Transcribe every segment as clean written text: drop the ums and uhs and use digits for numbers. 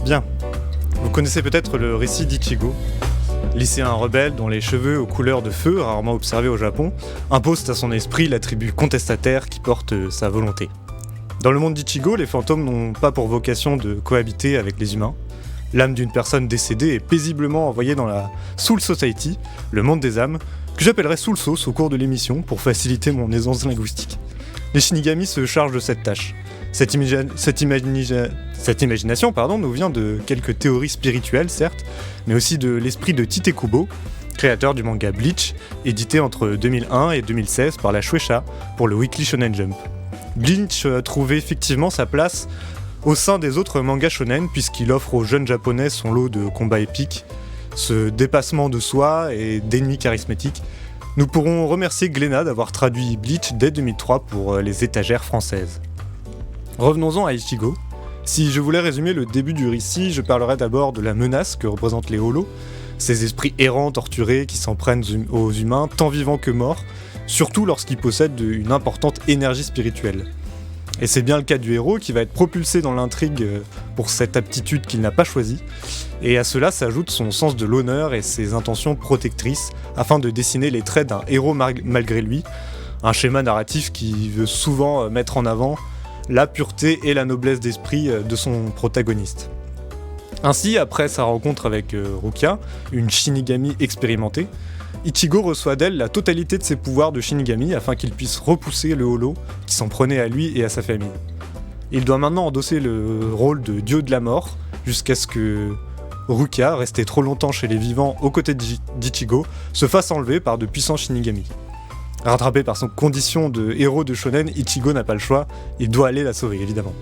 Bien. Vous connaissez peut-être le récit d'Ichigo, lycéen rebelle dont les cheveux aux couleurs de feu, rarement observés au Japon, imposent à son esprit l'attribut contestataire qui porte sa volonté. Dans le monde d'Ichigo, les fantômes n'ont pas pour vocation de cohabiter avec les humains. L'âme d'une personne décédée est paisiblement envoyée dans la Soul Society, le monde des âmes, que j'appellerai Soul Sauce au cours de l'émission pour faciliter mon aisance linguistique. Les Shinigami se chargent de cette tâche. Cette imagination nous vient de quelques théories spirituelles, certes, mais aussi de l'esprit de Tite Kubo, créateur du manga Bleach, édité entre 2001 et 2016 par la Shueisha pour le Weekly Shonen Jump. Bleach trouvait effectivement sa place au sein des autres mangas shonen puisqu'il offre aux jeunes japonais son lot de combats épiques, ce dépassement de soi et d'ennemis charismatiques. Nous pourrons remercier Glénat d'avoir traduit Bleach dès 2003 pour les étagères françaises. Revenons-en à Ichigo. Si je voulais résumer le début du récit, je parlerai d'abord de la menace que représentent les holos, ces esprits errants torturés qui s'en prennent aux humains, tant vivants que morts, surtout lorsqu'ils possèdent une importante énergie spirituelle. Et c'est bien le cas du héros qui va être propulsé dans l'intrigue pour cette aptitude qu'il n'a pas choisie, et à cela s'ajoute son sens de l'honneur et ses intentions protectrices afin de dessiner les traits d'un héros malgré lui, un schéma narratif qui veut souvent mettre en avant la pureté et la noblesse d'esprit de son protagoniste. Ainsi, après sa rencontre avec Rukia, une Shinigami expérimentée, Ichigo reçoit d'elle la totalité de ses pouvoirs de Shinigami afin qu'il puisse repousser le holo qui s'en prenait à lui et à sa famille. Il doit maintenant endosser le rôle de dieu de la mort jusqu'à ce que Rukia, restée trop longtemps chez les vivants aux côtés d'Ichigo, se fasse enlever par de puissants Shinigami. Rattrapé par son condition de héros de shonen, Ichigo n'a pas le choix, il doit aller la sauver évidemment.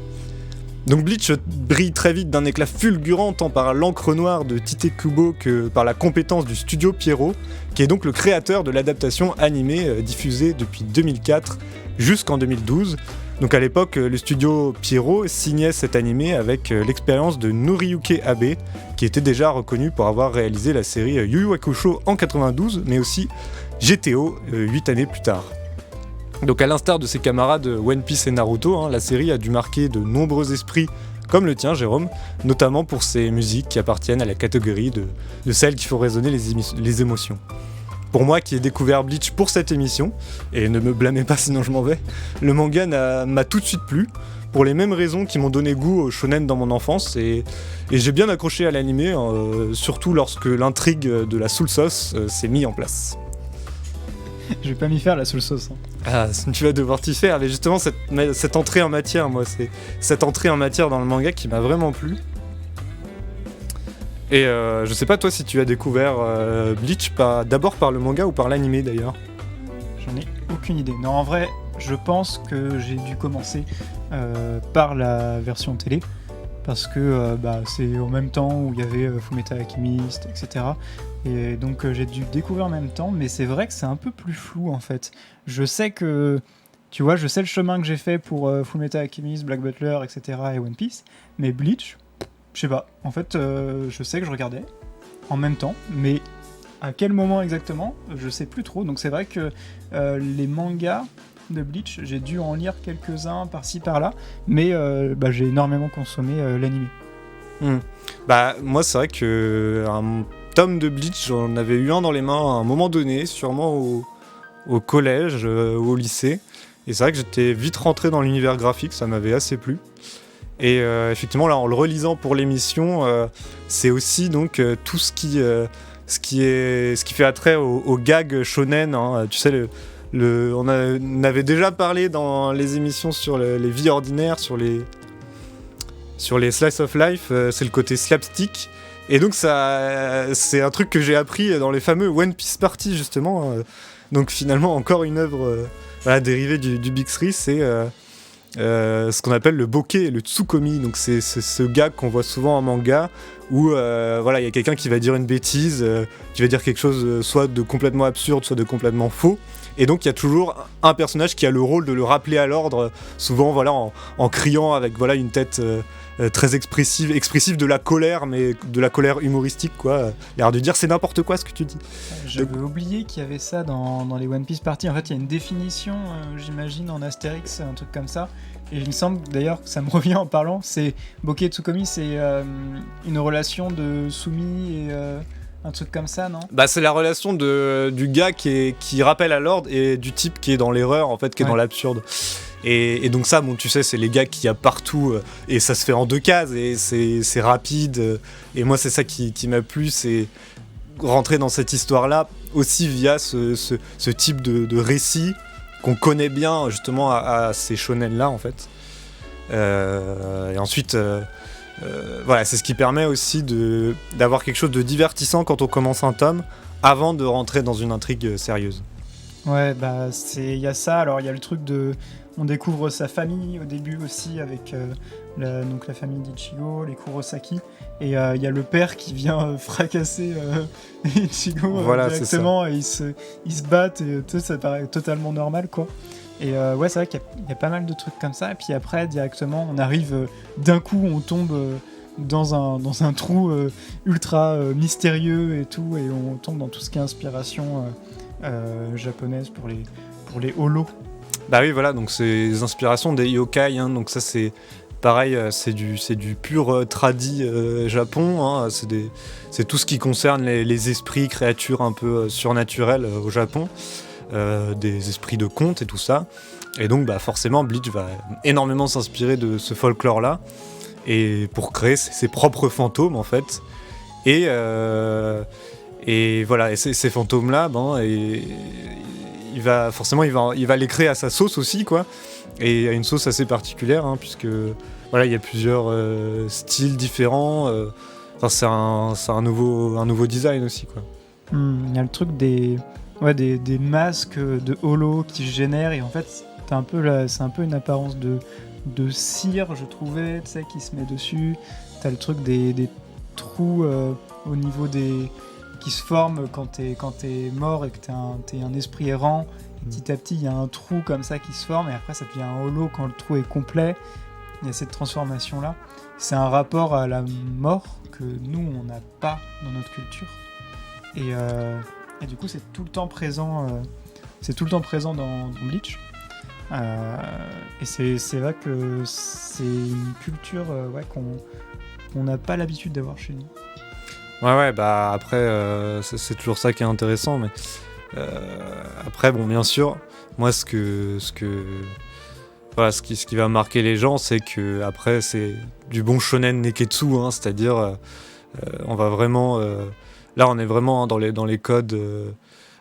Donc Bleach brille très vite d'un éclat fulgurant tant par l'encre noire de Tite Kubo que par la compétence du studio Pierrot, qui est donc le créateur de l'adaptation animée diffusée depuis 2004 jusqu'en 2012. Donc à l'époque, le studio Pierrot signait cet animé avec l'expérience de Noriyuki Abe, qui était déjà reconnu pour avoir réalisé la série Yu Yu Hakusho en 92, mais aussi GTO 8 années plus tard. Donc à l'instar de ses camarades One Piece et Naruto, la série a dû marquer de nombreux esprits comme le tien, Jérôme, notamment pour ses musiques qui appartiennent à la catégorie de celles qui font résonner les émotions. Pour moi qui ai découvert Bleach pour cette émission, et ne me blâmez pas sinon je m'en vais, le manga m'a tout de suite plu, pour les mêmes raisons qui m'ont donné goût au shonen dans mon enfance, et j'ai bien accroché à l'animé, surtout lorsque l'intrigue de la Soul Sauce s'est mise en place. Je vais pas m'y faire la Soul Sauce. Ah, tu vas devoir t'y faire, mais justement cette entrée en matière, c'est cette entrée en matière dans le manga qui m'a vraiment plu. Et je sais pas toi si tu as découvert Bleach d'abord par le manga ou par l'animé d'ailleurs. J'en ai aucune idée. Non, en vrai, je pense que j'ai dû commencer par la version télé, parce que c'est au même temps où il y avait Fullmetal Alchemist, etc. Et donc j'ai dû découvrir en même temps, mais c'est vrai que c'est un peu plus flou en fait. Je sais le chemin que j'ai fait pour Fullmetal Alchemist, Black Butler, etc. et One Piece, mais Bleach, je sais pas. En fait, je sais que je regardais en même temps, mais à quel moment exactement, je sais plus trop. Donc c'est vrai que les mangas de Bleach, j'ai dû en lire quelques-uns par-ci par-là, mais j'ai énormément consommé l'anime. Moi c'est vrai que un tome de Bleach, j'en avais eu un dans les mains à un moment donné, sûrement au collège ou au lycée, et c'est vrai que j'étais vite rentré dans l'univers graphique, ça m'avait assez plu. Et effectivement là en le relisant pour l'émission, c'est aussi donc tout ce qui fait attrait au gag shonen, tu sais on avait déjà parlé dans les émissions sur les vies ordinaires, sur les slice of life, c'est le côté slapstick. Et donc ça, c'est un truc que j'ai appris dans les fameux One Piece Party justement. Donc finalement encore une œuvre dérivée du Big Three, c'est ce qu'on appelle le bokeh et le tsukomi. Donc c'est ce gag qu'on voit souvent en manga où voilà, il y a quelqu'un qui va dire une bêtise, qui va dire quelque chose soit de complètement absurde, soit de complètement faux. Et donc il y a toujours un personnage qui a le rôle de le rappeler à l'ordre, souvent voilà, en criant avec voilà, une tête très expressive de la colère, mais de la colère humoristique, quoi. L'air de dire c'est n'importe quoi ce que tu dis. J'avais oublié qu'il y avait ça dans les One Piece Party. En fait, il y a une définition, j'imagine, en Astérix, un truc comme ça. Et il me semble d'ailleurs que ça me revient en parlant, c'est Bokeh Tsukomi, c'est une relation de soumis et un truc comme ça, non ? Bah, c'est la relation du gars qui rappelle à l'ordre et du type qui est dans l'erreur, en fait, qui est dans l'absurde. Et donc ça, bon, tu sais, c'est les gars qu'il y a partout, et ça se fait en 2 cases, et c'est rapide. Et moi, c'est ça qui m'a plu, c'est rentrer dans cette histoire-là, aussi via ce type de récit qu'on connaît bien, justement, à ces shonen-là, en fait. Et ensuite... voilà, c'est ce qui permet aussi d'avoir quelque chose de divertissant quand on commence un tome, avant de rentrer dans une intrigue sérieuse. Ouais, bah il y a ça. Alors il y a le truc de, on découvre sa famille au début aussi avec donc la famille d'Ichigo, les Kurosaki, et il y a le père qui vient fracasser Ichigo Voilà, directement, et ils se battent, et tout ça paraît totalement normal, quoi. Et ouais, c'est vrai qu'il y a pas mal de trucs comme ça. Et puis après, directement, on arrive d'un coup, on tombe dans un trou ultra mystérieux et tout, et on tombe dans tout ce qui est inspiration japonaise pour les holos. Bah oui, voilà, donc c'est les inspirations des yokai, hein, donc ça c'est pareil, c'est du pur tradi Japon, hein, c'est tout ce qui concerne les esprits, créatures un peu surnaturelles au Japon. Des esprits de contes et tout ça, et donc bah, forcément Bleach va énormément s'inspirer de ce folklore là, et pour créer ses propres fantômes en fait, et voilà, et ces fantômes là, il va les créer à sa sauce aussi, quoi, et à une sauce assez particulière, hein, puisque voilà, il y a plusieurs styles différents, c'est un nouveau design aussi, quoi. Il y a le truc des masques de holo qui se génèrent, et en fait c'est un peu une apparence de cire, je trouvais, tu sais, qui se met dessus. T'as le truc des trous au niveau qui se forment quand t'es mort et que t'es un esprit errant. Et petit à petit il y a un trou comme ça qui se forme, et après ça devient un holo quand le trou est complet. Il y a cette transformation là. C'est un rapport à la mort que nous on n'a pas dans notre culture, et du coup, c'est tout le temps présent dans Bleach. Et c'est vrai que c'est une culture qu'on n'a pas l'habitude d'avoir chez nous. Ouais, bah après, c'est toujours ça qui est intéressant, mais après, bon, bien sûr, moi, ce qui va marquer les gens, c'est que après, c'est du bon shonen neketsu, hein, c'est-à-dire, on va vraiment... là, on est vraiment dans les codes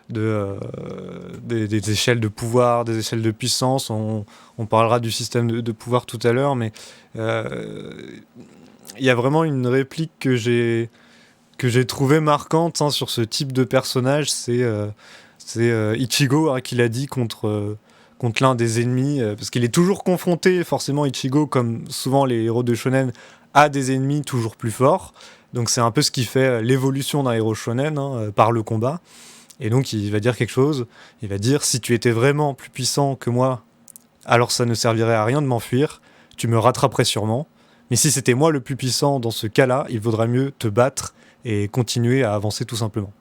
des échelles de pouvoir, des échelles de puissance. On parlera du système de pouvoir tout à l'heure, mais il y a vraiment une réplique que j'ai trouvée marquante, hein, sur ce type de personnage. C'est Ichigo, hein, qui l'a dit contre l'un des ennemis, parce qu'il est toujours confronté, forcément, Ichigo, comme souvent les héros de shonen, à des ennemis toujours plus forts. Donc c'est un peu ce qui fait l'évolution d'un héros shonen, hein, par le combat. Et donc il va dire quelque chose, il va dire: si tu étais vraiment plus puissant que moi, alors ça ne servirait à rien de m'enfuir, tu me rattraperais sûrement. Mais si c'était moi le plus puissant dans ce cas-là, il vaudrait mieux te battre et continuer à avancer tout simplement.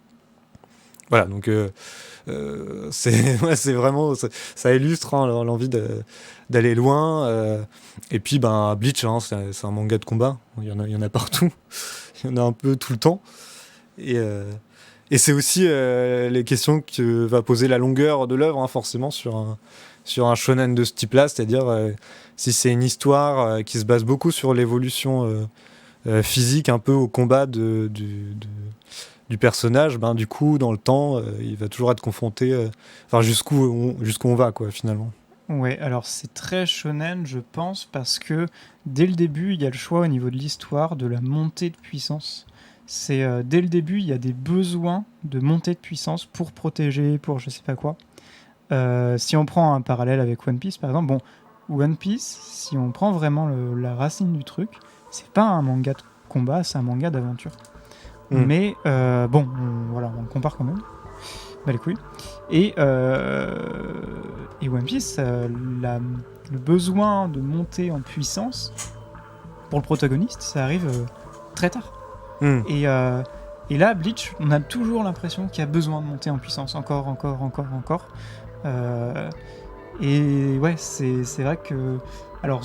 Voilà, donc c'est vraiment, ça illustre, hein, l'envie d'aller loin. Et puis Bleach, hein, c'est un manga de combat, il y en a partout. Il y en a un peu tout le temps. Et c'est aussi les questions que va poser la longueur de l'œuvre, hein, forcément, sur un shonen de ce type-là. C'est-à-dire, si c'est une histoire qui se base beaucoup sur l'évolution physique, un peu au combat du personnage, du coup, dans le temps, il va toujours être confronté jusqu'où on va, quoi, finalement. Ouais, alors c'est très shonen, je pense, parce que dès le début, il y a le choix au niveau de l'histoire de la montée de puissance. C'est dès le début, il y a des besoins de montée de puissance pour protéger, pour je sais pas quoi. Si on prend un parallèle avec One Piece, par exemple, One Piece, si on prend vraiment la racine du truc, c'est pas un manga combat, c'est un manga d'aventure. Mm. Mais bon, on compare quand même. Bah les couilles. Et One Piece, le besoin de monter en puissance pour le protagoniste, ça arrive très tard. Mm. Et là, Bleach, on a toujours l'impression qu'il y a besoin de monter en puissance, encore. Et ouais, c'est vrai que... Alors,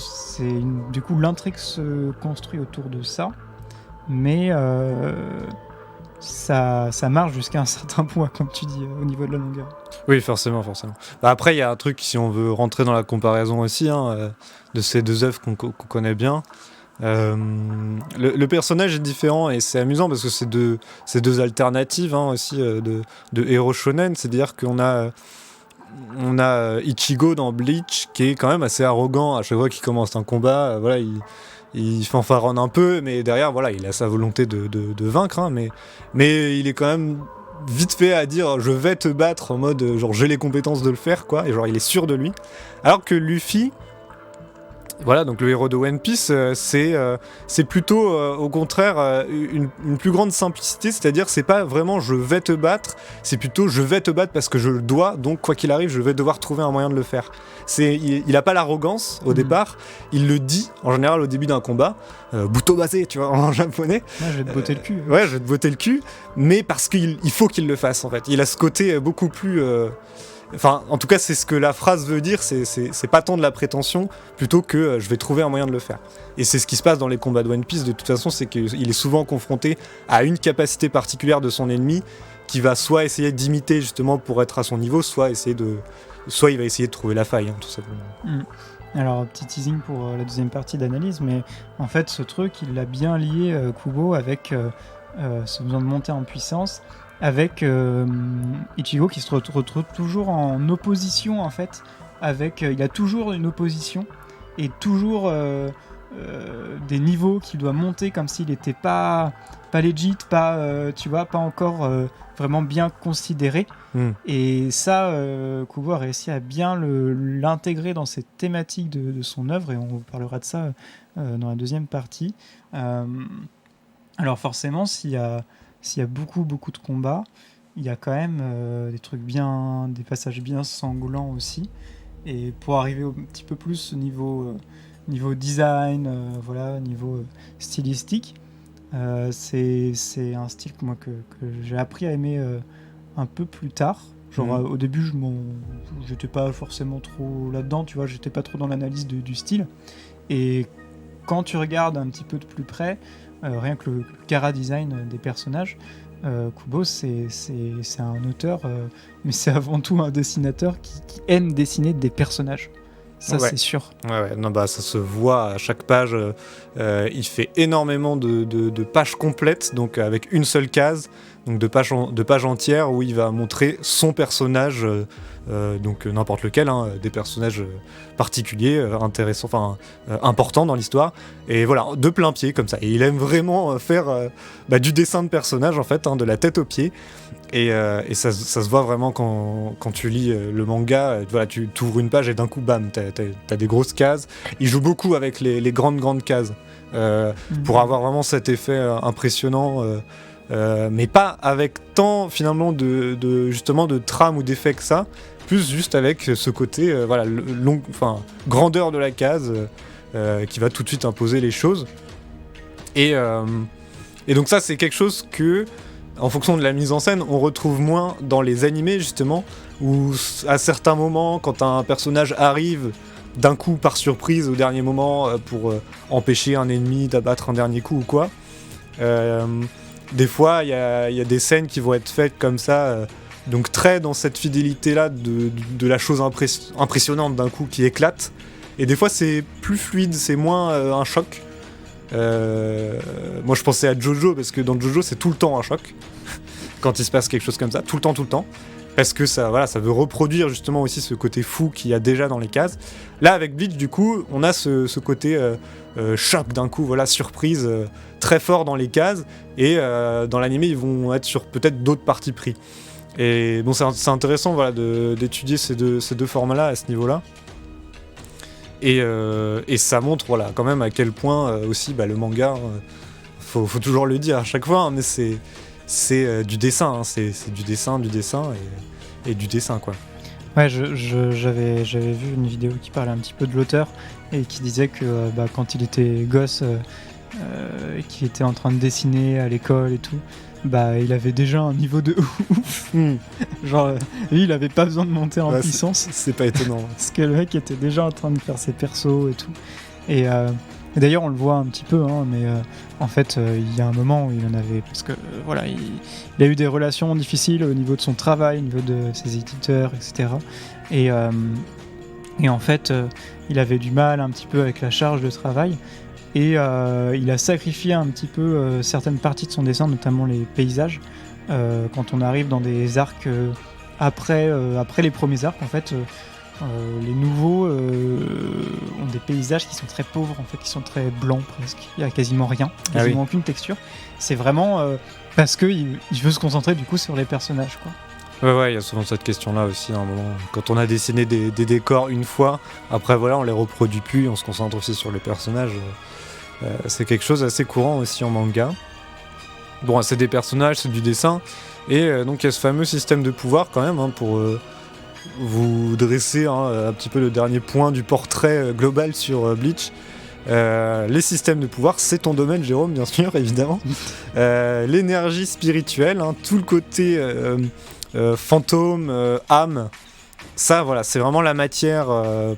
du coup, l'intrigue se construit autour de ça, mais ça marche jusqu'à un certain point, comme tu dis, au niveau de la longueur. Oui, forcément. Bah, après, il y a un truc, si on veut rentrer dans la comparaison aussi, de ces deux œuvres qu'on connaît bien. Le personnage est différent et c'est amusant parce que c'est deux alternatives aussi de héros shonen. C'est-à-dire qu'on a Ichigo dans Bleach qui est quand même assez arrogant à chaque fois qu'il commence un combat. Voilà, il fanfaronne un peu, mais derrière, voilà, il a sa volonté de vaincre. Mais il est quand même vite fait à dire je vais te battre en mode genre j'ai les compétences de le faire, quoi. Et genre il est sûr de lui. Alors que Luffy, voilà, donc le héros de One Piece, c'est plutôt au contraire une plus grande simplicité, c'est-à-dire c'est pas vraiment je vais te battre, c'est plutôt je vais te battre parce que je le dois, donc quoi qu'il arrive, je vais devoir trouver un moyen de le faire. Il a pas l'arrogance au départ, il le dit en général au début d'un combat, buto base, tu vois, en japonais. Ouais, je vais te botter le cul. Ouais, je vais te botter le cul, mais parce qu'il faut qu'il le fasse en fait. Il a ce côté beaucoup plus. Enfin, en tout cas, c'est ce que la phrase veut dire, c'est pas tant de la prétention, plutôt que je vais trouver un moyen de le faire. Et c'est ce qui se passe dans les combats de One Piece, de toute façon, c'est qu'il est souvent confronté à une capacité particulière de son ennemi, qui va soit essayer d'imiter justement pour être à son niveau, soit il va essayer de trouver la faille, tout simplement. Alors, petit teasing pour la deuxième partie d'analyse, mais en fait, ce truc, il l'a bien lié, Kubo, avec ce besoin de monter en puissance, avec Ichigo qui se retrouve toujours en opposition en fait il a toujours une opposition et toujours des niveaux qu'il doit monter comme s'il n'était pas legit, pas encore vraiment bien considéré. Et ça, Kubo a réussi à bien l'intégrer dans cette thématique de son œuvre, et on parlera de ça dans la deuxième partie. Alors forcément, s'il y a beaucoup de combats, il y a quand même des passages bien sanglants aussi. Et pour arriver un petit peu plus au niveau design, niveau stylistique, c'est un style que j'ai appris à aimer un peu plus tard. Genre au début, j'étais pas forcément trop là-dedans, tu vois, j'étais pas trop dans l'analyse du style. Et quand tu regardes un petit peu de plus près, rien que le chara-design des personnages, Kubo, c'est un auteur, mais c'est avant tout un dessinateur qui aime dessiner des personnages. Ça, ouais. C'est sûr. Ouais, non, bah, ça se voit à chaque page. Il fait énormément de pages complètes, donc avec une seule case, donc de pages entières où il va montrer son personnage, donc n'importe lequel, des personnages particuliers, intéressants, importants dans l'histoire. Et voilà, de plein pied comme ça. Et il aime vraiment faire du dessin de personnage en fait, de la tête aux pieds. Et ça se voit vraiment quand tu lis le manga. Voilà, tu ouvres une page et d'un coup, bam, t'as des grosses cases. Il joue beaucoup avec les grandes cases pour avoir vraiment cet effet impressionnant, mais pas avec tant finalement justement de trame ou d'effet que ça. Plus juste avec ce côté grandeur de la case qui va tout de suite imposer les choses. Et donc ça, c'est quelque chose que, en fonction de la mise en scène, on retrouve moins dans les animés, justement, où à certains moments, quand un personnage arrive d'un coup par surprise au dernier moment pour empêcher un ennemi d'abattre un dernier coup ou quoi, des fois, il y a des scènes qui vont être faites comme ça, donc très dans cette fidélité-là de la chose impressionnante d'un coup qui éclate. Et des fois, c'est plus fluide, c'est moins un choc. Moi je pensais à Jojo, parce que dans Jojo c'est tout le temps un choc quand il se passe quelque chose comme ça, tout le temps, parce que ça veut reproduire justement aussi ce côté fou qu'il y a déjà dans les cases. Là avec Bleach, du coup, on a ce côté choc d'un coup, surprise, très fort dans les cases, et dans l'animé ils vont être sur peut-être d'autres parties pris. Et bon, c'est intéressant d'étudier ces deux formats-là à ce niveau-là. Et ça montre quand même à quel point aussi le manga faut toujours le dire à chaque fois, hein, mais c'est du dessin, hein, c'est du dessin et du dessin, quoi. Ouais, j'avais vu une vidéo qui parlait un petit peu de l'auteur et qui disait que quand il était gosse et qu'il était en train de dessiner à l'école et tout, il avait déjà un niveau de ouf. Genre, lui, il avait pas besoin de monter en puissance. C'est pas étonnant. Parce que le mec était déjà en train de faire ses persos et tout. Et d'ailleurs, on le voit un petit peu, hein, mais en fait, il y a un moment où il en avait... Parce que, il a eu des relations difficiles au niveau de son travail, au niveau de ses éditeurs, etc. Et en fait, il avait du mal un petit peu avec la charge de travail. Et il a sacrifié un petit peu certaines parties de son dessin, notamment les paysages. Quand on arrive dans des arcs après les premiers arcs, en fait... les nouveaux ont des paysages qui sont très pauvres, en fait, qui sont très blancs presque. Il n'y a quasiment rien, quasiment aucune texture. C'est vraiment parce qu'il veut se concentrer du coup sur les personnages, quoi. Ouais, il y a souvent cette question-là aussi à un moment. Quand on a dessiné des décors une fois, après voilà, on les reproduit plus, on se concentre aussi sur les personnages. C'est quelque chose d'assez courant aussi en manga. Bon, c'est des personnages, c'est du dessin, et donc il y a ce fameux système de pouvoir quand même, hein, pour... vous dresser un petit peu le dernier point du portrait global sur Bleach. Les systèmes de pouvoir, c'est ton domaine, Jérôme, bien sûr, évidemment. L'énergie spirituelle, hein, tout le côté fantôme, âme, ça, voilà, c'est vraiment la matière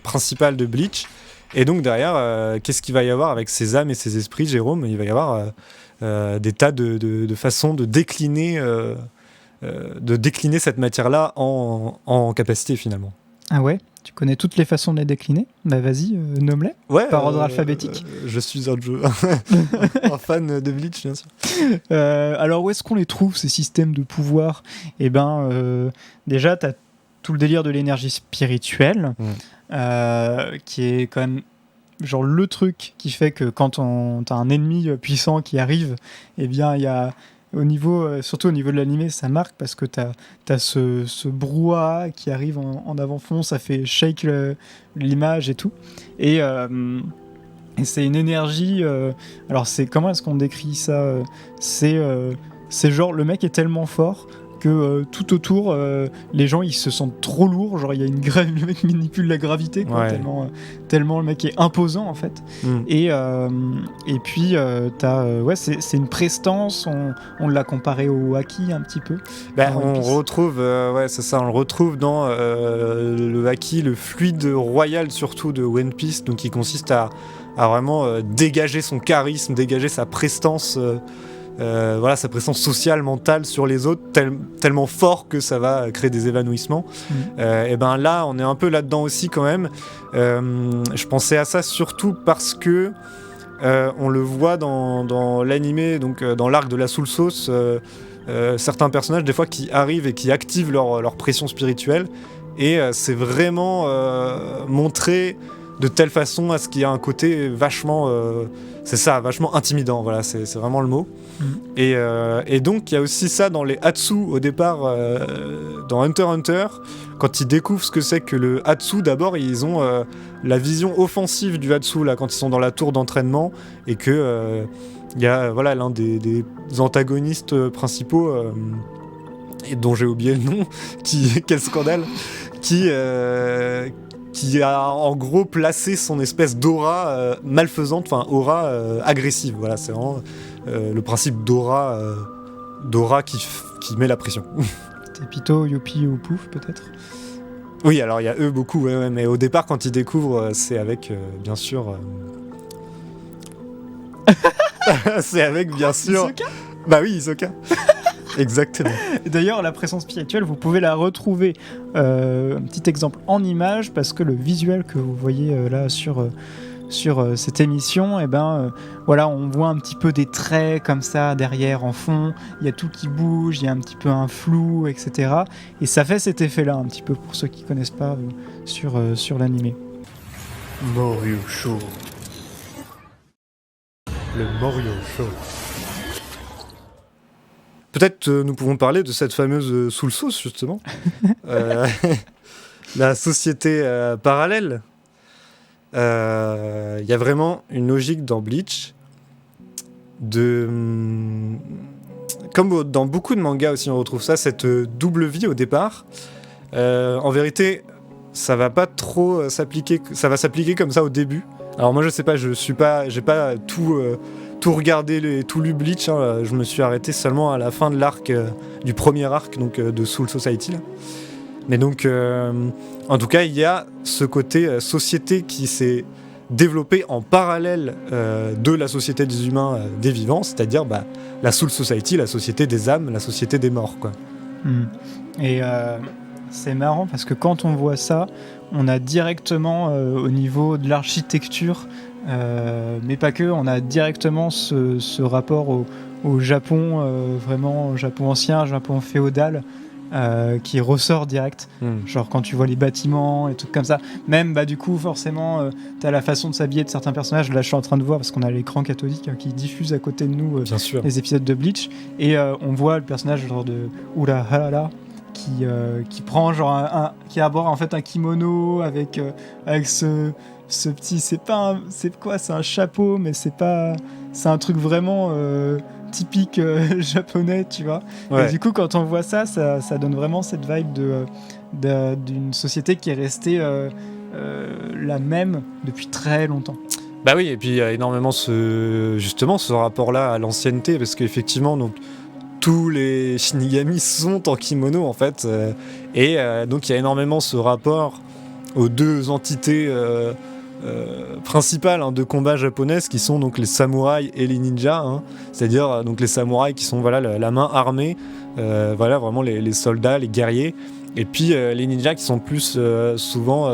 principale de Bleach. Et donc derrière, qu'est-ce qu'il va y avoir avec ces âmes et ces esprits, Jérôme ? Il va y avoir des tas de façons de décliner cette matière-là en capacité, finalement. Ah ouais ? Tu connais toutes les façons de les décliner ? Bah vas-y, nomme-les. Ouais, par ordre alphabétique. Je suis un fan de Bleach, bien sûr. Alors où est-ce qu'on les trouve, ces systèmes de pouvoir ? Eh ben, déjà, t'as tout le délire de l'énergie spirituelle, qui est quand même genre le truc qui fait que quand t'as un ennemi puissant qui arrive, eh bien, il y a... surtout au niveau de l'animé, ça marque parce que t'as ce brouhaha qui arrive en avant-fond, ça fait shake l'image et tout. Et c'est une énergie... alors, comment est-ce qu'on décrit ça ? C'est genre, le mec est tellement fort que tout autour, les gens ils se sentent trop lourds. Genre, il y a le mec manipule la gravité, quoi, ouais. tellement le mec est imposant en fait. Et puis c'est une prestance. On l'a comparé au haki un petit peu. On retrouve, c'est ça, on le retrouve dans le haki, le fluide royal surtout de One Piece, donc qui consiste à vraiment dégager son charisme, dégager sa prestance. Sa présence sociale, mentale sur les autres, tellement fort que ça va créer des évanouissements. Et ben là, on est un peu là-dedans aussi quand même. Je pensais à ça surtout parce que on le voit dans l'animé, donc dans l'arc de la Soul Sauce, certains personnages des fois qui arrivent et qui activent leur pression spirituelle, et c'est vraiment montré de telle façon à ce qu'il y a un côté vachement intimidant, voilà, c'est vraiment le mot. Et donc il y a aussi ça dans les Hatsu au départ, dans Hunter x Hunter, quand ils découvrent ce que c'est que le Hatsu. D'abord ils ont la vision offensive du Hatsu là, quand ils sont dans la tour d'entraînement, et que il y a l'un des antagonistes principaux, et dont j'ai oublié le nom, quel scandale, qui a en gros placé son espèce d'aura malfaisante, enfin aura agressive. Voilà, c'est vraiment le principe d'aura qui met la pression. C'était Pito, Youpi ou Pouf peut-être ? Oui, alors il y a eux beaucoup, ouais, mais au départ quand ils découvrent, c'est avec bien sûr... c'est avec bien sûr... Hisoka ? Bah oui, Hisoka. Exactement. D'ailleurs, la pression spirituelle, vous pouvez la retrouver, un petit exemple en image, parce que le visuel que vous voyez là sur cette émission, on voit un petit peu des traits comme ça derrière en fond, il y a tout qui bouge, il y a un petit peu un flou, etc. Et ça fait cet effet-là un petit peu pour ceux qui connaissent pas sur l'animé. Moryu Show. Le Moryu Show. Peut-être nous pouvons parler de cette fameuse Soul Sauce, justement. La société parallèle. Il y a vraiment une logique dans Bleach. comme dans beaucoup de mangas aussi, on retrouve ça, cette double vie au départ. En vérité, ça va pas trop s'appliquer. Ça va s'appliquer comme ça au début. Alors moi, je sais pas, j'ai pas tout regardé, tout lu Bleach. Hein, je me suis arrêté seulement à la fin de l'arc, du premier arc, donc de Soul Society. Là. Mais donc, en tout cas, il y a ce côté société qui s'est développé en parallèle de la société des humains, des vivants, c'est-à-dire la Soul Society, la société des âmes, la société des morts, quoi. Et c'est marrant parce que quand on voit ça, on a directement au niveau de l'architecture, mais pas que, on a directement ce rapport au Japon, vraiment au Japon ancien, Japon féodal, qui ressort direct. Genre quand tu vois les bâtiments et tout comme ça, même du coup forcément t'as la façon de s'habiller de certains personnages. Là je suis en train de voir parce qu'on a l'écran cathodique qui diffuse à côté de nous les épisodes de Bleach, et on voit le personnage genre de Uraharara qui prend genre qui arbore en fait un kimono avec ce petit, c'est un chapeau, mais c'est un truc vraiment typique japonais, tu vois. Ouais. Et du coup, quand on voit ça donne vraiment cette vibe d'une société qui est restée la même depuis très longtemps. Bah oui, et puis il y a énormément ce rapport-là à l'ancienneté, parce qu'effectivement, donc, tous les Shinigami sont en kimono, en fait, et donc il y a énormément ce rapport aux deux entités principales de combat japonaises qui sont donc les samouraïs et les ninjas, c'est-à-dire donc les samouraïs qui sont la main armée, vraiment les soldats, les guerriers, et puis les ninjas qui sont plus souvent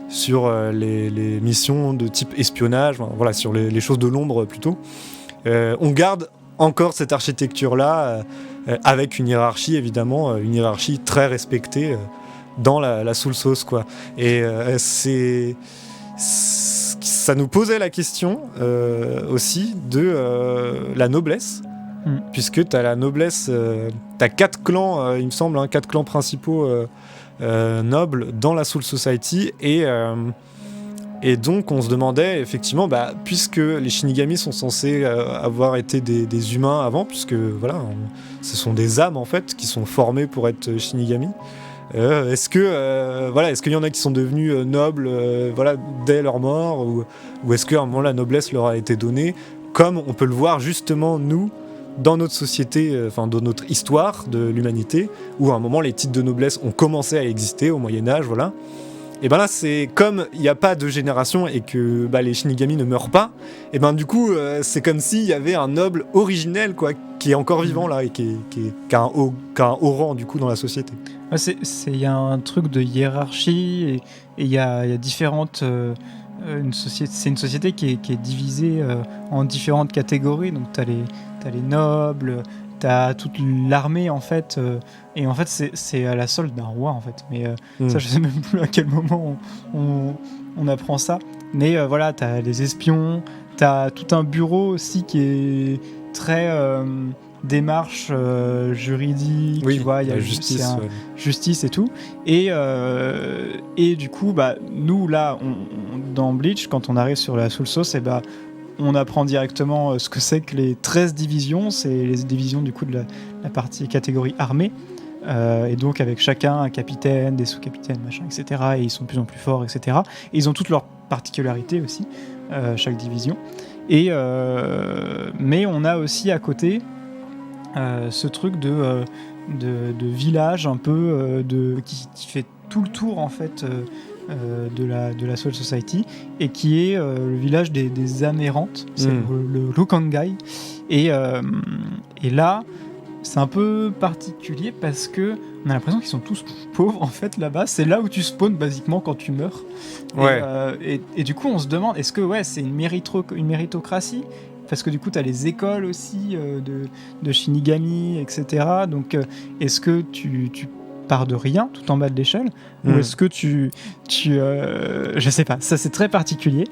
sur les missions de type espionnage, sur les choses de l'ombre plutôt. On garde encore cette architecture-là avec une hiérarchie, évidemment, une hiérarchie très respectée dans la Soul Sauce, quoi. Et ça nous posait la question aussi de la noblesse, puisque tu as la noblesse, tu as 4 clans, il me semble, 4 clans principaux nobles dans la Soul Society, et donc on se demandait effectivement, puisque les Shinigami sont censés avoir été des humains avant, puisque ce sont des âmes en fait qui sont formées pour être Shinigami, est-ce qu'il y en a qui sont devenus nobles dès leur mort, ou est-ce qu'à un moment la noblesse leur a été donnée, comme on peut le voir justement nous dans notre société, dans notre histoire de l'humanité, où à un moment les titres de noblesse ont commencé à exister au Moyen-Âge, voilà. Et là c'est comme il n'y a pas de génération et que les Shinigami ne meurent pas, et du coup c'est comme s'il y avait un noble originel, quoi, qui est encore vivant là et qui a un haut rang du coup dans la société. Ouais, il y a un truc de hiérarchie, et il y a différentes c'est une société qui est divisée en différentes catégories. Donc t'as les nobles, t'as toute l'armée en fait, et en fait c'est à la solde d'un roi en fait, mais ça je sais même plus à quel moment on apprend ça, mais t'as les espions, t'as tout un bureau aussi qui est très démarche juridique, oui, tu vois, il y a justice et tout, et du coup nous là dans Bleach, quand on arrive sur la Soul Sauce, on apprend directement ce que c'est que les 13 divisions, c'est les divisions du coup de la partie catégorie armée, et donc avec chacun un capitaine, des sous-capitaines, machin, etc. Et ils sont de plus en plus forts, etc. Et ils ont toutes leurs particularités aussi, chaque division. Et mais on a aussi à côté ce truc de village un peu qui fait tout le tour en fait de la Soul Society, et qui est le village des âmes errantes, c'est le Rukangai, et là c'est un peu particulier parce que on a l'impression qu'ils sont tous pauvres en fait là-bas. C'est là où tu spawns basiquement quand tu meurs. Ouais. Et du coup on se demande, est-ce que c'est une méritocratie, parce que du coup tu as les écoles aussi de Shinigami, etc. Donc est-ce que tu pars de rien tout en bas de l'échelle, ou est-ce que tu je sais pas, ça c'est très particulier.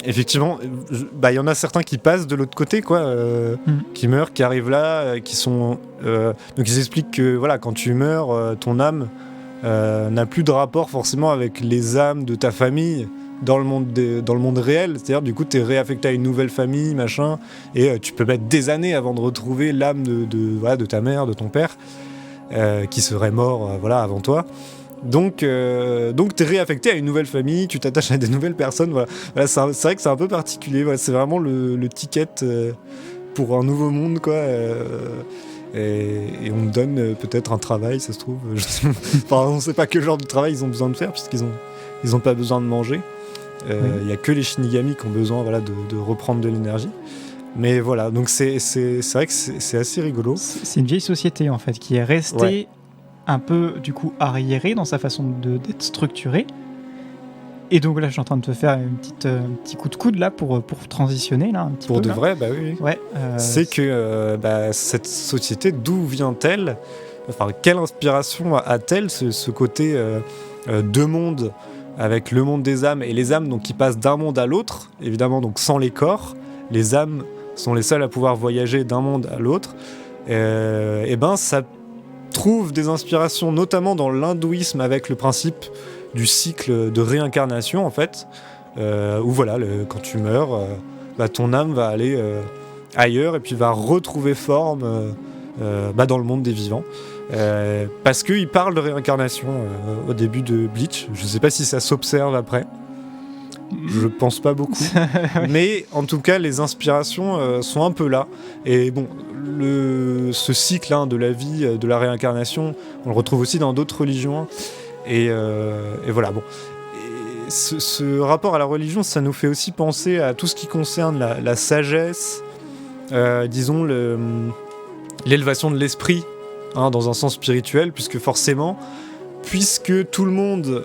Effectivement, il y en a certains qui passent de l'autre côté, quoi, qui meurent, qui arrivent là, qui sont donc ils expliquent que quand tu meurs, ton âme n'a plus de rapport forcément avec les âmes de ta famille, dans le monde réel, c'est-à-dire du coup t'es réaffecté à une nouvelle famille, machin, et tu peux mettre des années avant de retrouver l'âme de ta mère, de ton père, qui serait mort avant toi. Donc t'es réaffecté à une nouvelle famille, tu t'attaches à des nouvelles personnes, voilà. C'est vrai que c'est un peu particulier, voilà, c'est vraiment le ticket pour un nouveau monde, quoi. Et on me donne peut-être un travail, ça se trouve. Enfin, on sait pas quel genre de travail ils ont besoin de faire, puisqu'ils ont pas besoin de manger. Y a que les Shinigami qui ont besoin de reprendre de l'énergie. Mais voilà, donc c'est vrai que c'est assez rigolo. C'est une vieille société en fait qui est restée un peu du coup arriérée dans sa façon d'être structurée. Et donc là, je suis en train de te faire un petit coup de coude là pour transitionner là un petit peu. Pour de là. vrai, bah oui. Ouais. C'est que cette société, d'où vient-elle ? Enfin, quelle inspiration a-t-elle ce côté deux mondes, avec le monde des âmes et les âmes donc qui passent d'un monde à l'autre, évidemment donc sans les corps. Les âmes sont les seules à pouvoir voyager d'un monde à l'autre. Et ben ça trouve des inspirations notamment dans l'hindouisme avec le principe du cycle de réincarnation en fait, où voilà, quand tu meurs, ton âme va aller ailleurs et puis va retrouver forme dans le monde des vivants. Parce qu'il parle de réincarnation au début de Bleach. Je sais pas si ça s'observe après. Je pense pas beaucoup. Ouais. Mais en tout cas, les inspirations sont un peu là. Et bon, ce cycle de la vie, de la réincarnation, on le retrouve aussi dans d'autres religions. Et voilà, bon. Et ce rapport à la religion, ça nous fait aussi penser à tout ce qui concerne la sagesse, disons l'élévation de l'esprit, dans un sens spirituel, puisque tout le monde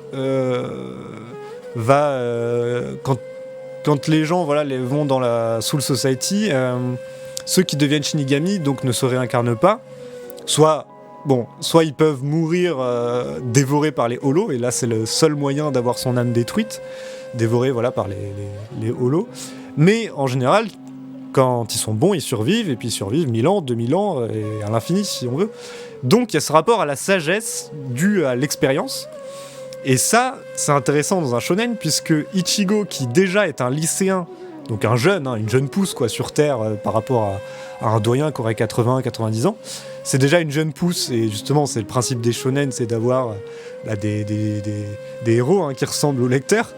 va... quand les gens vont dans la Soul Society, ceux qui deviennent Shinigami donc ne se réincarnent pas, soit ils peuvent mourir dévorés par les holos, et là c'est le seul moyen d'avoir son âme détruite, dévorés par les holos. Mais en général, quand ils sont bons, ils survivent, et puis ils survivent 1000 ans, 2000 ans, et à l'infini si on veut. Donc il y a ce rapport à la sagesse due à l'expérience. Et ça, c'est intéressant dans un shonen, puisque Ichigo, qui déjà est un lycéen, donc un jeune, une jeune pousse quoi, sur Terre par rapport à un doyen qui aurait 80-90 ans, c'est déjà une jeune pousse, et justement c'est le principe des shonen, c'est d'avoir des héros qui ressemblent aux lecteurs.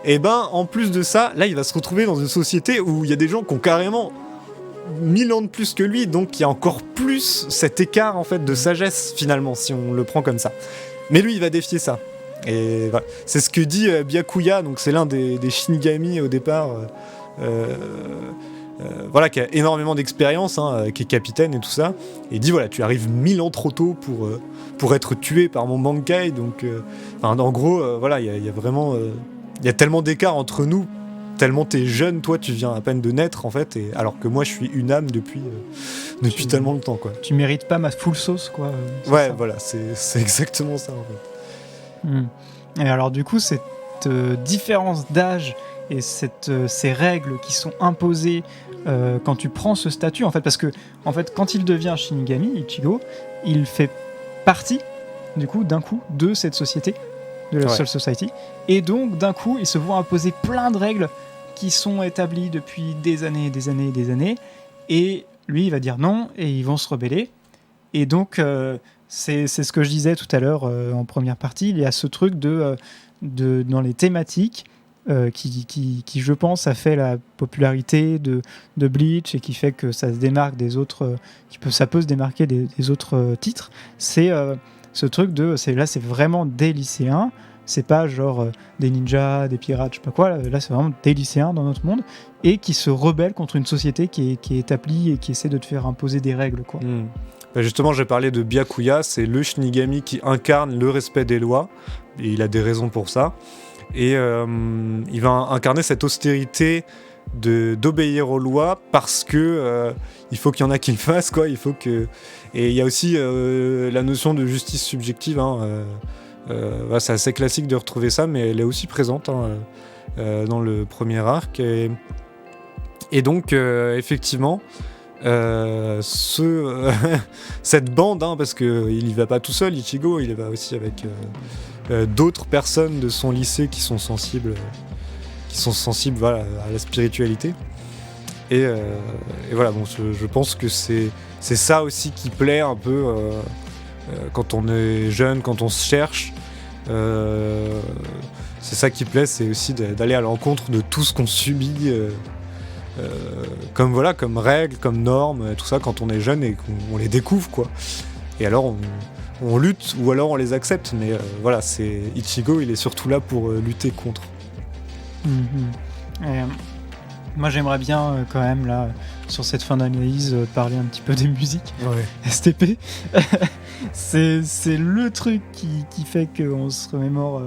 Et en plus de ça, là il va se retrouver dans une société où il y a des gens qui ont carrément 1000 ans de plus que lui, donc il y a encore plus cet écart en fait de sagesse finalement, si on le prend comme ça. Mais lui il va défier ça. Et voilà. C'est ce que dit Byakuya, donc c'est l'un des Shinigami au départ, qui a énormément d'expérience, qui est capitaine et tout ça. Et il dit tu arrives 1000 ans trop tôt pour être tué par mon Bankai. Donc, en gros, il y a vraiment, il y a tellement d'écart entre nous, tellement t'es jeune, toi tu viens à peine de naître en fait, alors que moi je suis une âme depuis tellement longtemps quoi. Tu mérites pas ma full sauce quoi. Ouais, voilà, c'est exactement ça en fait. Et alors du coup cette différence d'âge et ces règles qui sont imposées quand tu prends ce statut en fait, parce que en fait quand il devient Shinigami, Ichigo, il fait partie du coup d'un coup de cette société, de la Soul Society, et donc d'un coup il se voit imposer plein de règles qui sont établies depuis des années, et lui il va dire non et ils vont se rebeller. Et donc c'est ce que je disais tout à l'heure en première partie, il y a ce truc dans les thématiques qui je pense a fait la popularité de Bleach et qui fait que ça se démarque des autres, ça peut se démarquer des autres titres. C'est ce truc c'est vraiment des lycéens, c'est pas genre des ninjas, des pirates, je sais pas quoi, là c'est vraiment des lycéens dans notre monde et qui se rebellent contre une société qui est établie et qui essaie de te faire imposer des règles quoi. Justement, j'ai parlé de Byakuya, c'est le Shinigami qui incarne le respect des lois, et il a des raisons pour ça. Et il va incarner cette austérité d'obéir aux lois parce que il faut qu'il y en a qui le fassent, quoi. Il faut que... Et il y a aussi la notion de justice subjective. C'est assez classique de retrouver ça, mais elle est aussi présente dans le premier arc. Et donc, effectivement... cette bande, parce qu'il y va pas tout seul, Ichigo, il y va aussi avec d'autres personnes de son lycée qui sont sensibles sont sensibles voilà, à la spiritualité. Et voilà, bon, je pense que c'est ça aussi qui plaît un peu quand on est jeune, quand on se cherche. C'est ça qui plaît, c'est aussi d'aller à l'encontre de tout ce qu'on subit comme règles, comme normes, tout ça quand on est jeune et qu'on les découvre, quoi. Et alors on lutte ou alors on les accepte, mais voilà, c'est Ichigo, il est surtout là pour lutter contre. Et, moi j'aimerais bien quand même là sur cette fin d'analyse parler un petit peu des musiques. STP. c'est le truc qui fait qu'on se remémore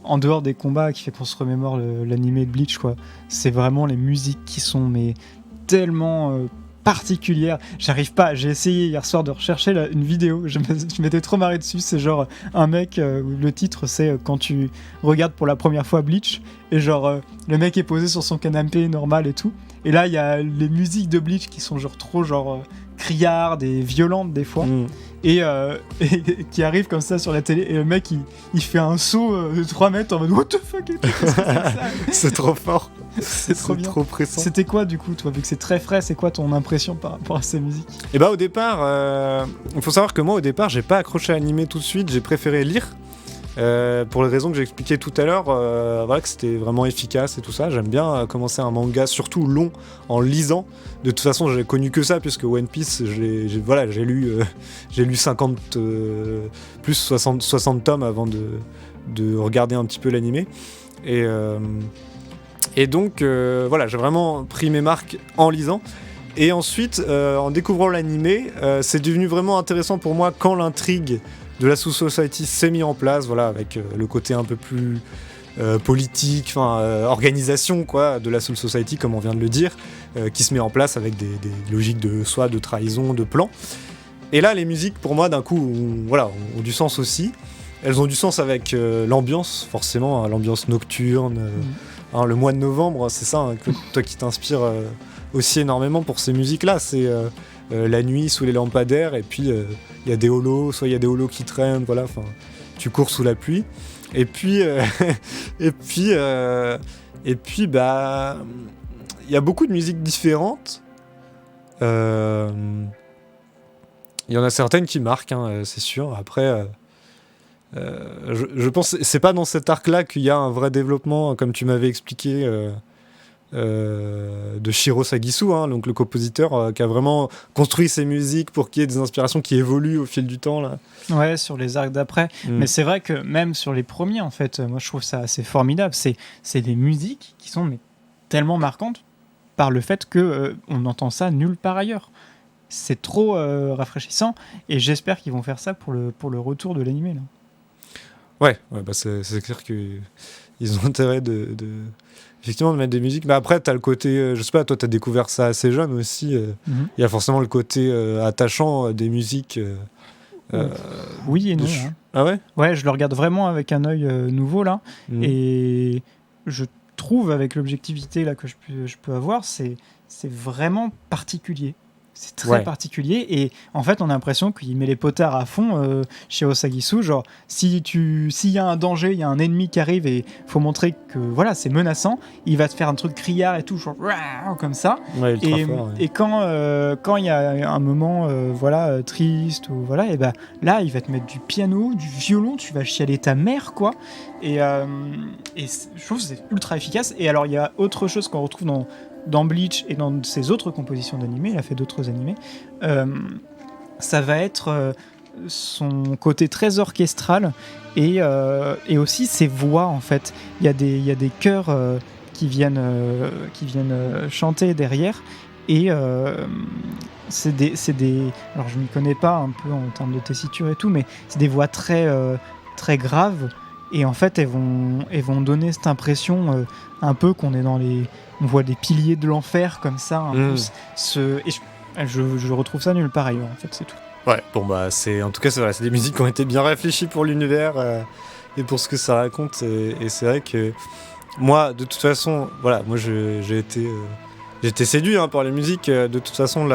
en dehors des combats, qui fait qu'on se remémore l'animé de Bleach, quoi. C'est vraiment les musiques qui sont mais tellement particulière. J'arrive pas, j'ai essayé hier soir de rechercher une vidéo, je m'étais trop marré dessus. C'est genre un mec, le titre c'est quand tu regardes pour la première fois Bleach, et genre le mec est posé sur son canapé normal et tout, et là il y a les musiques de Bleach qui sont genre trop criardes et violentes des fois, et qui arrivent comme ça sur la télé, et le mec il fait un saut de 3 mètres en mode what the fuck et tout. C'est trop fort. C'est trop bien. Trop pressant. C'était quoi du coup, toi, vu que c'est très frais, c'est quoi ton impression par rapport à ces musiques? Et bah au départ, il faut savoir que moi au départ j'ai pas accroché à l'animé tout de suite, j'ai préféré lire. Pour les raisons que j'ai expliquées tout à l'heure, voilà, que c'était vraiment efficace et tout ça. J'aime bien commencer un manga, surtout long, en lisant. De toute façon, j'ai connu que ça, puisque One Piece, j'ai lu 50, plus 60 tomes avant de regarder un petit peu l'animé. Et donc, voilà, j'ai vraiment pris mes marques en lisant. Et ensuite, en découvrant l'animé, c'est devenu vraiment intéressant pour moi quand l'intrigue de la Soul Society s'est mise en place, voilà, avec le côté un peu plus politique, organisation quoi, de la Soul Society, comme on vient de le dire, qui se met en place avec des logiques de trahison, de plan. Et là, les musiques, pour moi, d'un coup, ont du sens aussi. Elles ont du sens avec l'ambiance, forcément, l'ambiance nocturne. Le mois de novembre, c'est ça, toi qui t'inspire aussi énormément pour ces musiques-là. C'est la nuit sous les lampadaires, et puis il y a des holos, soit il y a des holos qui traînent, voilà, tu cours sous la pluie. Et puis, bah, il y a beaucoup de musiques différentes. Il y en a certaines qui marquent, c'est sûr. Après, je pense que c'est pas dans cet arc-là qu'il y a un vrai développement, comme tu m'avais expliqué, de Shiro Sagisu, donc le compositeur qui a vraiment construit ses musiques pour qu'il y ait des inspirations qui évoluent au fil du temps là. Ouais, sur les arcs d'après. Mais c'est vrai que même sur les premiers, en fait, moi je trouve ça assez formidable. C'est des musiques qui sont tellement marquantes par le fait que on entend ça nulle part ailleurs. C'est trop rafraîchissant, et j'espère qu'ils vont faire ça pour le retour de l'animé là. Ouais, bah c'est clair qu'ils ont intérêt effectivement de mettre des musiques. Mais après, t'as le côté, je sais pas, toi t'as découvert ça assez jeune aussi. Il y a forcément le côté attachant des musiques. Oui et non. Ah ouais ? Ouais, je le regarde vraiment avec un œil nouveau là. Et je trouve, avec l'objectivité là que je peux avoir, c'est vraiment particulier. C'est très particulier, et en fait on a l'impression qu'il met les potards à fond chez Osagisu, genre s'il y a un danger, il y a un ennemi qui arrive et faut montrer que voilà, c'est menaçant, il va te faire un truc criard et tout, genre comme ça. Ouais, fort, ouais. Et quand il y a un moment triste ou voilà, et ben là il va te mettre du piano, du violon, tu vas chialer ta mère quoi. Et je trouve que c'est ultra efficace. Et alors il y a autre chose qu'on retrouve dans Bleach et dans ses autres compositions d'animés, il a fait d'autres animés, ça va être son côté très orchestral et aussi ses voix en fait. Il y a des chœurs qui viennent chanter derrière, et c'est des alors je m'y connais pas un peu en termes de tessiture et tout, mais c'est des voix très très graves, et en fait elles vont donner cette impression un peu qu'on est on voit des piliers de l'enfer comme ça, un peu je retrouve ça nulle part ailleurs en fait, c'est tout. Ouais, bon bah c'est des musiques qui ont été bien réfléchies pour l'univers et pour ce que ça raconte, et c'est vrai que moi de toute façon, voilà, moi j'ai été séduit par les musiques, de toute façon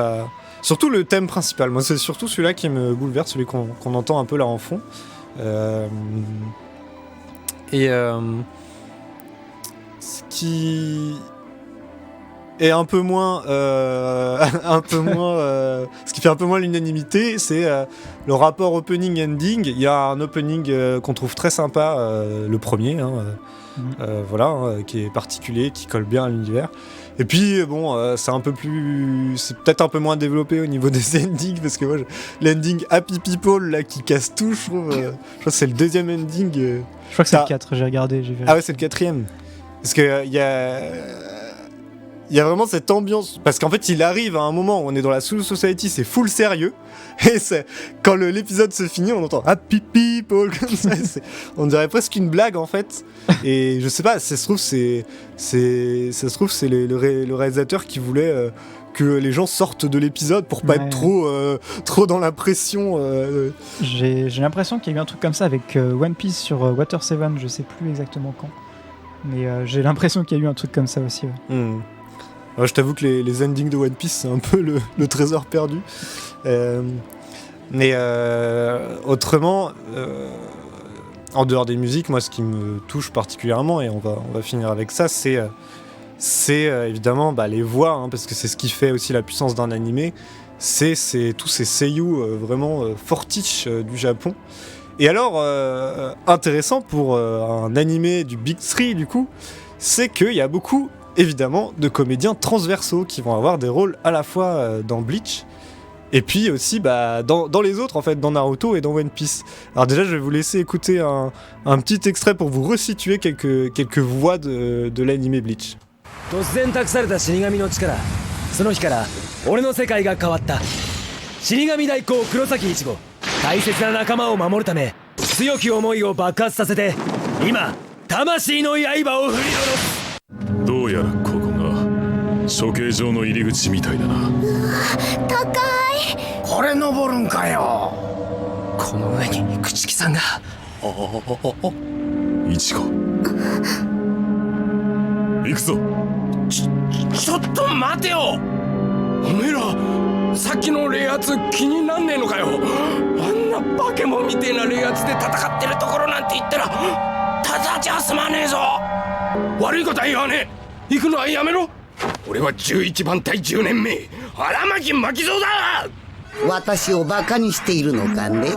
surtout le thème principal, moi c'est surtout celui-là qui me bouleverse, celui qu'on entend un peu là en fond, ce qui est un peu moins, ce qui fait un peu moins l'unanimité, c'est le rapport opening-ending. Il y a un opening qu'on trouve très sympa, le premier, qui est particulier, qui colle bien à l'univers. Et puis c'est peut-être un peu moins développé au niveau des endings, parce que moi, l'ending Happy People là qui casse tout, je trouve que c'est le deuxième ending. Je crois que c'est le 4, j'ai regardé, j'ai vu. Ah ouais, c'est le 4e. Parce que il y a vraiment cette ambiance, parce qu'en fait il arrive à un moment où on est dans la Soul Society, c'est full sérieux, et quand l'épisode se finit, on entend Happy People comme ça, on dirait presque une blague en fait. Et je sais pas, ça se trouve c'est le réalisateur qui voulait que les gens sortent de l'épisode pour pas être trop dans la pression. J'ai l'impression qu'il y a eu un truc comme ça avec One Piece sur Water 7, je sais plus exactement quand, mais j'ai l'impression qu'il y a eu un truc comme ça aussi. Ouais. Je t'avoue que les endings de One Piece, c'est un peu le trésor perdu. Mais autrement, en dehors des musiques, moi, ce qui me touche particulièrement, et on va finir avec ça, c'est évidemment les voix, parce que c'est ce qui fait aussi la puissance d'un animé. C'est tous ces seiyuu vraiment fortiches du Japon. Et alors, intéressant pour un animé du Big Three, du coup, c'est qu'il y a beaucoup, évidemment, de comédiens transversaux qui vont avoir des rôles à la fois dans Bleach et puis aussi dans les autres, en fait, dans Naruto et dans One Piece. Alors déjà, je vais vous laisser écouter un petit extrait pour vous resituer quelques voix de l'animé Bleach. 突然託された死神の力、その日から俺の世界が変わった。死神代行黒崎一護、大切な仲間を守るため強き思いを爆発させて今魂の刃を振り下ろす。どうやらここが処刑場の入り口みたいだな。高い。これ登るんかよ。この上に朽木さんが。一護行くぞ。ちょっと待てよ。おめえらさっきの冷圧気になんねえのかよ。あんな化け物みてえな冷圧で戦ってるところなんて言ったらただじゃ済まねえぞ。悪いことは言わねえ。行くのはやめろ。俺は11番隊10年目荒牧巻蔵だ。私をバカにしているのかね。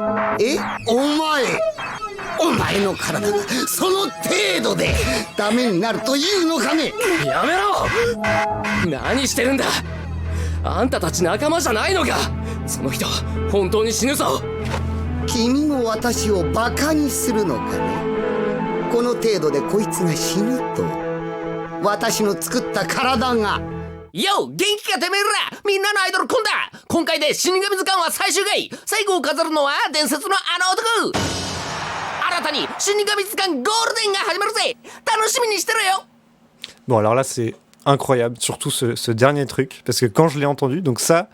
お前の体がその程度でダメになるというのかね。やめろ。何してるんだ。あんたたち仲間じゃないのか。その人本当に死ぬぞ。君も私をバカにするのかね。この程度でこいつが死ぬと私の作った体が。よ元気かてめえら。みんなのアイドルコンだ。今回で死神図鑑は最終回。最後を飾るのは伝説のあの男。新たに死神図鑑ゴールデンが始まるぜ。楽しみにしてろよ。 Bon, alors là, c'est incroyable, surtout ce dernier truc, parce que quand je l'ai entendu, donc ça,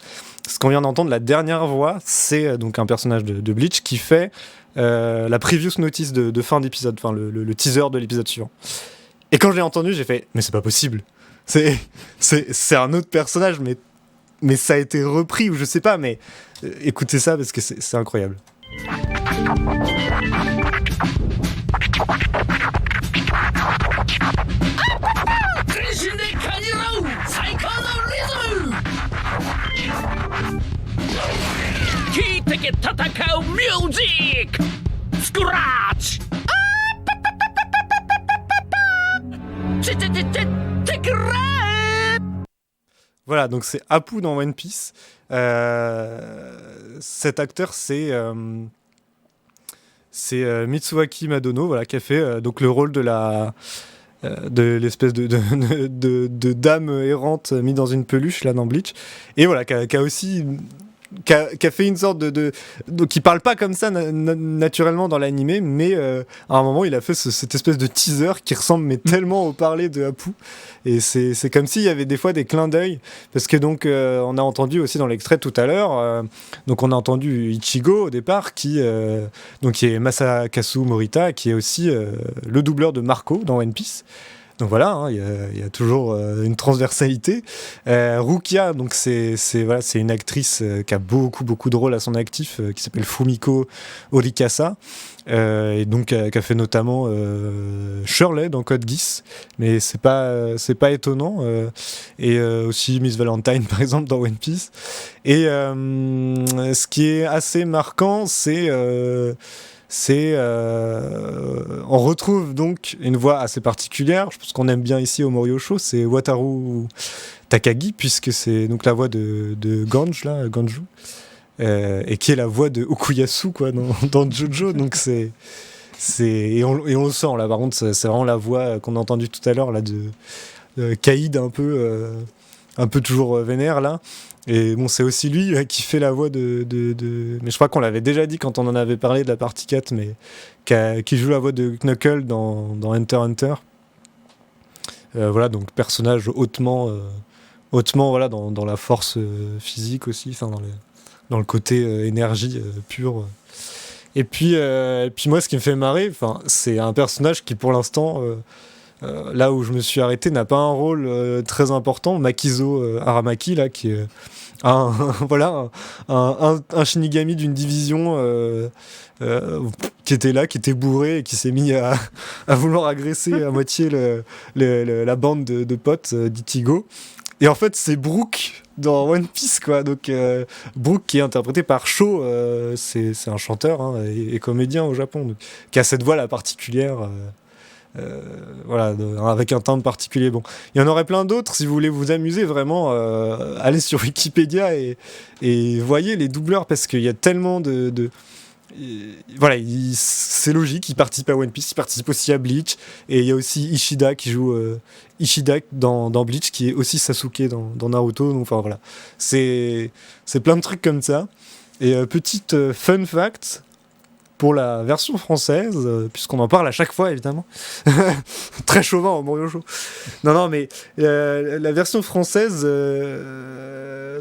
ce qu'on vient d'entendre, la dernière voix, c'est donc un personnage de Bleach qui fait la previous notice de fin d'épisode, enfin le teaser de l'épisode suivant. Et quand je l'ai entendu, j'ai fait, mais c'est pas possible. C'est un autre personnage, mais ça a été repris, ou je sais pas, mais écoutez ça parce que c'est incroyable. Voilà, donc c'est Apu dans One Piece. Cet acteur, c'est Mitsuaki Madono, voilà, qui a fait donc le rôle de l'espèce de dame errante mise dans une peluche là dans Bleach, et voilà, qui a aussi qui a fait une sorte donc il parle pas comme ça naturellement dans l'animé, mais à un moment il a fait cette espèce de teaser qui ressemble mais tellement au parler de Apu, et c'est comme s'il y avait des fois des clins d'œil, parce que donc on a entendu aussi dans l'extrait tout à l'heure, donc on a entendu Ichigo au départ qui est Masakazu Morita, qui est aussi le doubleur de Marco dans One Piece. Donc voilà, hein, il y a toujours une transversalité. Rukia, donc c'est une actrice qui a beaucoup de rôles à son actif, qui s'appelle Fumiko Orikasa, et donc qui a fait notamment Shirley dans Code Geass, mais c'est pas étonnant, et aussi Miss Valentine par exemple dans One Piece. Et ce qui est assez marquant, on retrouve donc une voix assez particulière. Je pense qu'on aime bien ici au Moriyosho, c'est Wataru Takagi, puisque c'est donc la voix de Ganju, et qui est la voix de Okuyasu quoi, dans Jojo. Donc et on le sent là, par contre, c'est vraiment la voix qu'on a entendue tout à l'heure là, de Kaïd un peu toujours vénère là. Et bon, c'est aussi lui qui fait la voix de... Mais je crois qu'on l'avait déjà dit quand on en avait parlé de la partie 4, mais qui joue la voix de Knuckle dans Hunter x Hunter. Voilà, donc personnage hautement voilà, dans la force physique aussi, enfin dans le côté énergie pure. Et puis moi, ce qui me fait marrer, c'est un personnage qui pour l'instant... là où je me suis arrêté, n'a pas un rôle très important. Makizo Aramaki, là, qui est un Shinigami d'une division qui était là, qui était bourré et qui s'est mis à vouloir agresser à moitié la bande de potes d'Ichigo. Et en fait, c'est Brook dans One Piece, quoi. Donc, Brook qui est interprété par Sho, c'est un chanteur et comédien au Japon, donc, qui a cette voix là particulière. Voilà, avec un timbre particulier. Bon, il y en aurait plein d'autres. Si vous voulez vous amuser, vraiment, allez sur Wikipédia et voyez les doubleurs, parce qu'il y a tellement voilà, c'est logique. Ils participent à One Piece, ils participent aussi à Bleach, et il y a aussi Ishida qui joue Ishida dans Bleach, qui est aussi Sasuke dans Naruto. Donc, enfin voilà, c'est plein de trucs comme ça. Et petite fun fact. Pour la version française, puisqu'on en parle à chaque fois évidemment, très chauvin au Moriyosho. Non, mais la version française,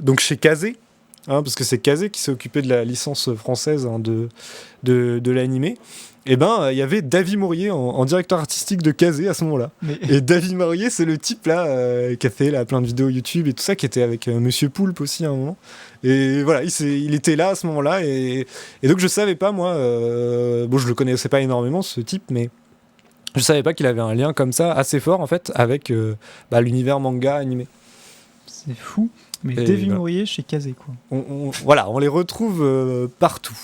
donc chez Kazé, parce que c'est Kazé qui s'est occupé de la licence française de l'animé. Et il y avait David Maurier en directeur artistique de Kazé à ce moment-là. Et David Maurier, c'est le type là qui a fait là, plein de vidéos YouTube et tout ça, qui était avec Monsieur Poulpe aussi à un moment. Et voilà, il était là à ce moment-là, et donc je savais pas moi, bon, je le connaissais pas énormément ce type, mais je savais pas qu'il avait un lien comme ça assez fort en fait avec l'univers manga animé. C'est fou, mais David Maurier chez Kazé quoi. Voilà, on les retrouve partout.